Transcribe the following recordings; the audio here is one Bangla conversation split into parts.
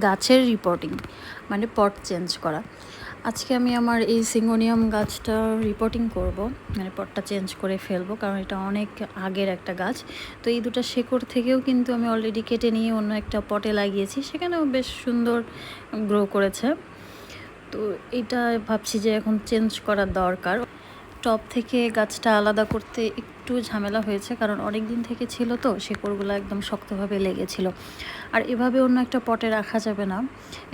গাছের রিপোর্টিং, মানে পট চেঞ্জ করা। আজকে আমি আমার এই সিঙ্গোনিয়াম গাছটা রিপোর্টিং করব, মানে পটটা চেঞ্জ করে ফেলবো, কারণ এটা অনেক আগের একটা গাছ। তো এই দুটো শেকড় থেকেও কিন্তু আমি অলরেডি কেটে নিয়ে অন্য একটা পটে লাগিয়েছি, সেখানেও বেশ সুন্দর গ্রো করেছে। তো এটা ভাবছি যে এখন চেঞ্জ করার দরকার। টব থেকে গাছটা আলাদা করতে একটু ঝামেলা হয়েছে, কারণ অনেক দিন থেকে ছিল তো, শেকড়গুলো একদম শক্তভাবে লেগেছিল। আর এভাবে অন্য একটা পটে রাখা যাবে না,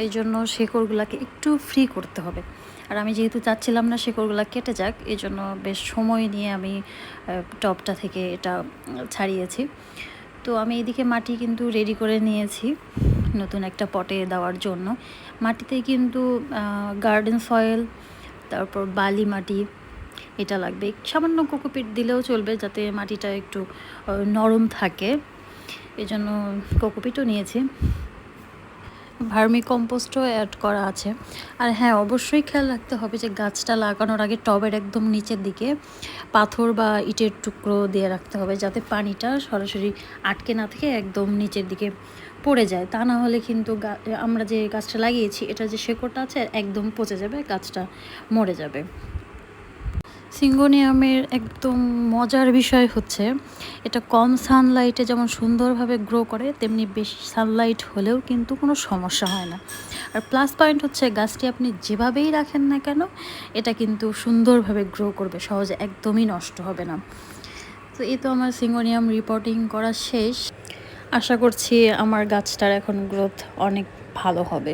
এই জন্য শেকড়গুলোকে একটু ফ্রি করতে হবে। আর আমি যেহেতু চাচ্ছিলাম না শেকড়গুলো কেটে যাক, এই জন্য বেশ সময় নিয়ে আমি টবটা থেকে এটা ছাড়িয়েছি। তো আমি এদিকে মাটি কিন্তু রেডি করে নিয়েছি নতুন একটা পটে দেওয়ার জন্য। মাটিতে কিন্তু গার্ডেন সয়েল, তারপর বালি মাটি এটা লাগবে। সামান্য কোকোপিট দিলেও চলবে, যাতে মাটিটা একটু নরম থাকে, এই জন্য কোকোপিটও নিয়েছি। ভার্মি কম্পোস্টও অ্যাড করা আছে। আর হ্যাঁ, অবশ্যই খেয়াল রাখতে হবে যে গাছটা লাগানোর আগে টবের একদম নিচের দিকে পাথর বা ইটের টুকরো দিয়ে রাখতে হবে, যাতে পানিটা সরাসরি আটকে না থেকে একদম নিচের দিকে পড়ে যায়। তা না হলে কিন্তু আমরা যে গাছটা লাগিয়েছি, এটা যে শেকড়টা আছে একদম পচে যাবে, গাছটা মরে যাবে। সিঙ্গোনিয়ামের একদম মজার বিষয় হচ্ছে, এটা কম সানলাইটে যেমন সুন্দরভাবে গ্রো করে, তেমনি বেশি সানলাইট হলেও কিন্তু কোনো সমস্যা হয় না। আর প্লাস পয়েন্ট হচ্ছে, গাছটি আপনি যেভাবেই রাখেন না কেন, এটা কিন্তু সুন্দরভাবে গ্রো করবে, সহজে একদমই নষ্ট হবে না। তো এই তো আমার সিঙ্গোনিয়াম রিপোর্টিং করা শেষ। আশা করছি আমার গাছটার এখন গ্রোথ অনেক ভালো হবে।